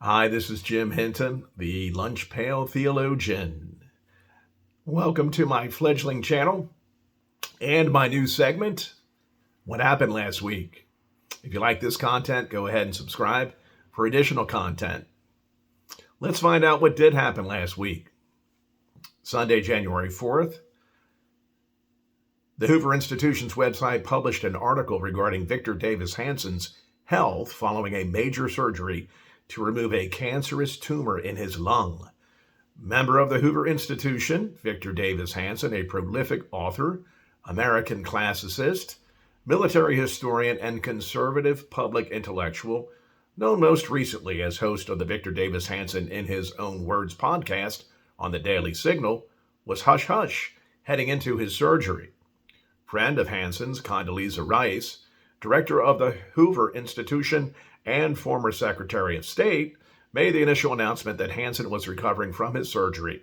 Hi, this is Jim Hinton, the Lunch Pail Theologian. Welcome to my fledgling channel and my new segment, What Happened Last Week. If you like this content, go ahead and subscribe for additional content. Let's find out what did happen last week. Sunday, January 4th, the Hoover Institution's website published an article regarding Victor Davis Hanson's health following a major surgery to remove a cancerous tumor in his lung. Member of the Hoover Institution, Victor Davis Hanson, a prolific author, American classicist, military historian, and conservative public intellectual, known most recently as host of the Victor Davis Hanson in His Own Words podcast on the Daily Signal, was hush-hush heading into his surgery. Friend of Hanson's, Condoleezza Rice, director of the Hoover Institution and former Secretary of State, made the initial announcement that Hanson was recovering from his surgery.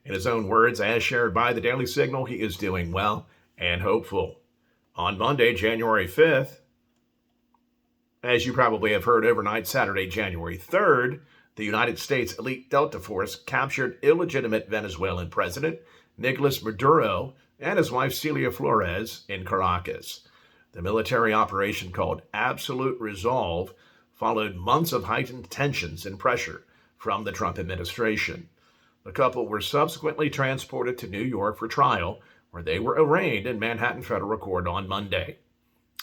In his own words, as shared by the Daily Signal, he is doing well and hopeful. On Monday, January 5th, as you probably have heard overnight, Saturday, January 3rd, the United States elite Delta Force captured illegitimate Venezuelan President Nicolas Maduro and his wife Celia Flores in Caracas. The military operation, called Absolute Resolve, followed months of heightened tensions and pressure from the Trump administration. The couple were subsequently transported to New York for trial, where they were arraigned in Manhattan federal court on Monday.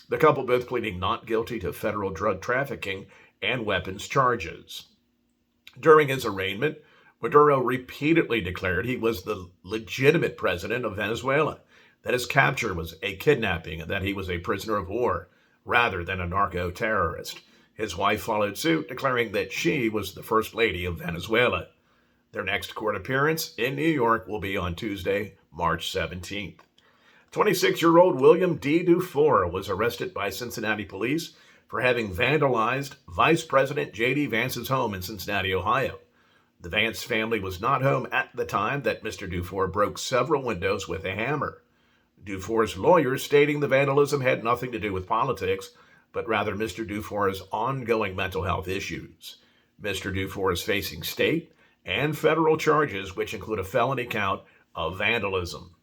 The couple both pleading not guilty to federal drug trafficking and weapons charges. During his arraignment, Maduro repeatedly declared he was the legitimate president of Venezuela, that his capture was a kidnapping, and that he was a prisoner of war rather than a narco-terrorist. His wife followed suit, declaring that she was the First Lady of Venezuela. Their next court appearance in New York will be on Tuesday, March 17th. 26-year-old William D. Dufour was arrested by Cincinnati police for having vandalized Vice President J.D. Vance's home in Cincinnati, Ohio. The Vance family was not home at the time that Mr. Dufour broke several windows with a hammer. Dufour's lawyers stating the vandalism had nothing to do with politics, but rather Mr. Dufour's ongoing mental health issues. Mr. Dufour is facing state and federal charges, which include a felony count of vandalism.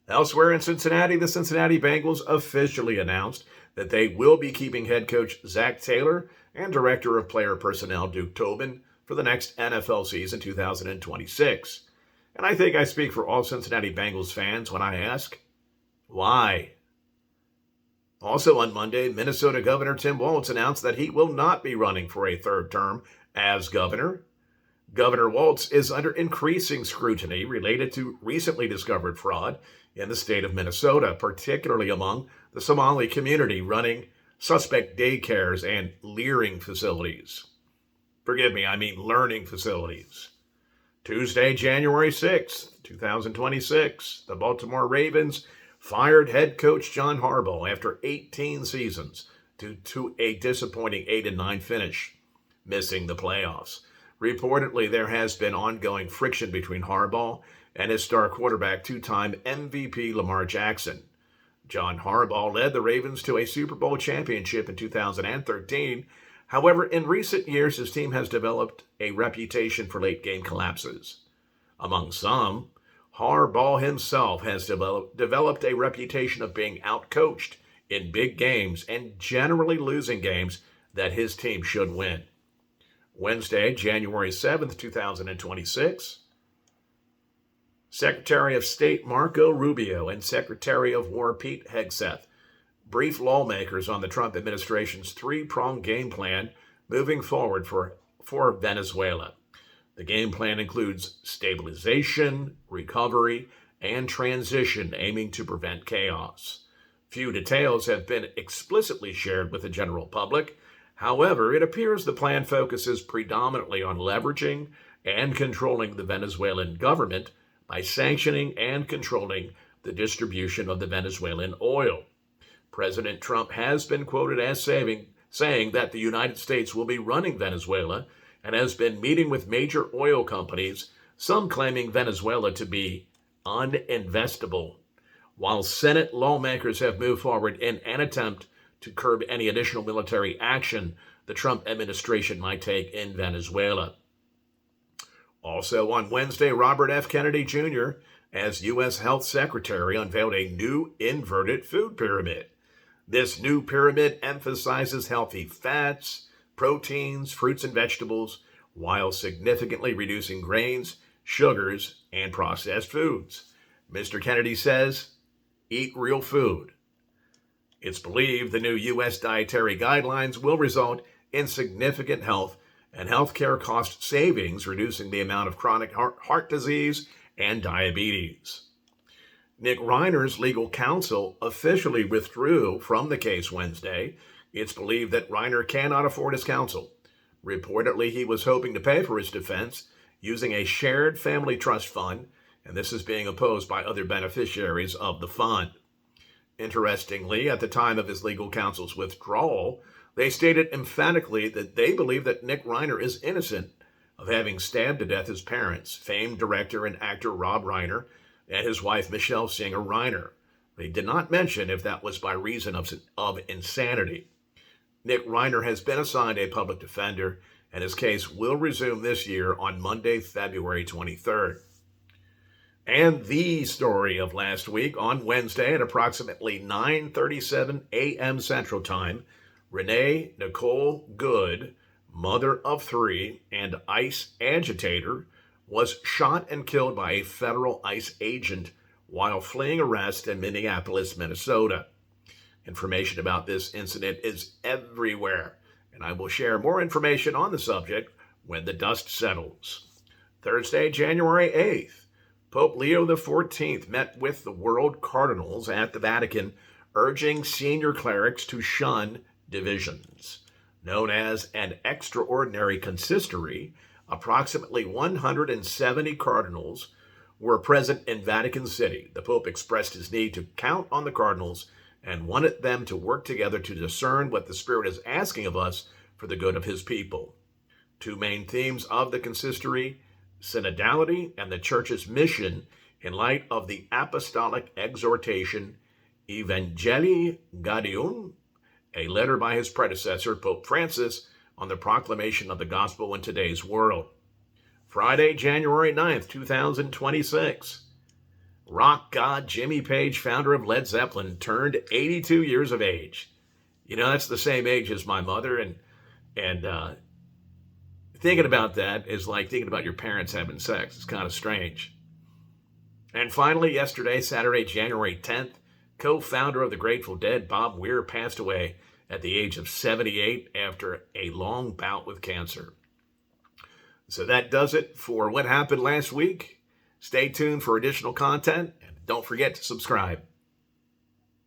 Elsewhere in Cincinnati, the Cincinnati Bengals officially announced that they will be keeping head coach Zach Taylor and director of player personnel Duke Tobin for the next NFL season 2026. And I think I speak for all Cincinnati Bengals fans when I ask, why? Also on Monday, Minnesota Governor Tim Walz announced that he will not be running for a third term as governor. Governor Walz is under increasing scrutiny related to recently discovered fraud in the state of Minnesota, particularly among the Somali community running suspect daycares and learning facilities. Forgive me, I mean learning facilities. Tuesday, January 6th, 2026, the Baltimore Ravens fired head coach John Harbaugh after 18 seasons due to a disappointing 8-9 finish, missing the playoffs. Reportedly, there has been ongoing friction between Harbaugh and his star quarterback, two-time MVP Lamar Jackson. John Harbaugh led the Ravens to a Super Bowl championship in 2013. However, in recent years, his team has developed a reputation for late-game collapses. Among some, Harbaugh himself has developed a reputation of being outcoached in big games and generally losing games that his team should win. Wednesday, January 7th, 2026, Secretary of State Marco Rubio and Secretary of War Pete Hegseth briefed lawmakers on the Trump administration's three-pronged game plan moving forward for Venezuela. The game plan includes stabilization, recovery, and transition, aiming to prevent chaos. Few details have been explicitly shared with the general public. However, it appears the plan focuses predominantly on leveraging and controlling the Venezuelan government by sanctioning and controlling the distribution of the Venezuelan oil. President Trump has been quoted as saying that the United States will be running Venezuela and has been meeting with major oil companies, some claiming Venezuela to be uninvestable. While Senate lawmakers have moved forward in an attempt to curb any additional military action, the Trump administration might take in Venezuela. Also on Wednesday, Robert F. Kennedy Jr., as U.S. Health Secretary, unveiled a new inverted food pyramid. This new pyramid emphasizes healthy fats, proteins, fruits, and vegetables, while significantly reducing grains, sugars, and processed foods. Mr. Kennedy says, eat real food. It's believed the new U.S. dietary guidelines will result in significant health and healthcare cost savings, reducing the amount of chronic heart disease and diabetes. Nick Reiner's legal counsel officially withdrew from the case Wednesday. It's believed that Reiner cannot afford his counsel. Reportedly, he was hoping to pay for his defense using a shared family trust fund, and this is being opposed by other beneficiaries of the fund. Interestingly, at the time of his legal counsel's withdrawal, they stated emphatically that they believe that Nick Reiner is innocent of having stabbed to death his parents, famed director and actor Rob Reiner and his wife Michelle Singer Reiner. They did not mention if that was by reason of insanity. Nick Reiner has been assigned a public defender, and his case will resume this year on Monday, February 23rd. And the story of last week, on Wednesday at approximately 9:37 a.m. Central Time, Renee Nicole Good, mother of 3 and ICE agitator, was shot and killed by a federal ICE agent while fleeing arrest in Minneapolis, Minnesota. Information about this incident is everywhere, and I will share more information on the subject when the dust settles. Thursday, January 8th, Pope Leo XIV met with the world cardinals at the Vatican, urging senior clerics to shun divisions. Known as an extraordinary consistory, approximately 170 cardinals were present in Vatican City. The Pope expressed his need to count on the cardinals and wanted them to work together to discern what the Spirit is asking of us for the good of his people. 2 main themes of the consistory: synodality and the Church's mission in light of the apostolic exhortation Evangelii Gaudium, a letter by his predecessor, Pope Francis, on the proclamation of the gospel in today's world. Friday, January 9th, 2026. Rock god Jimmy Page, founder of Led Zeppelin, turned 82 years of age. You know, that's the same age as my mother, and thinking about that is like thinking about your parents having sex. It's kind of strange. And finally, yesterday, Saturday, January 10th, co-founder of the Grateful Dead, Bob Weir, passed away at the age of 78 after a long bout with cancer. So that does it for what happened last week. Stay tuned for additional content, and don't forget to subscribe.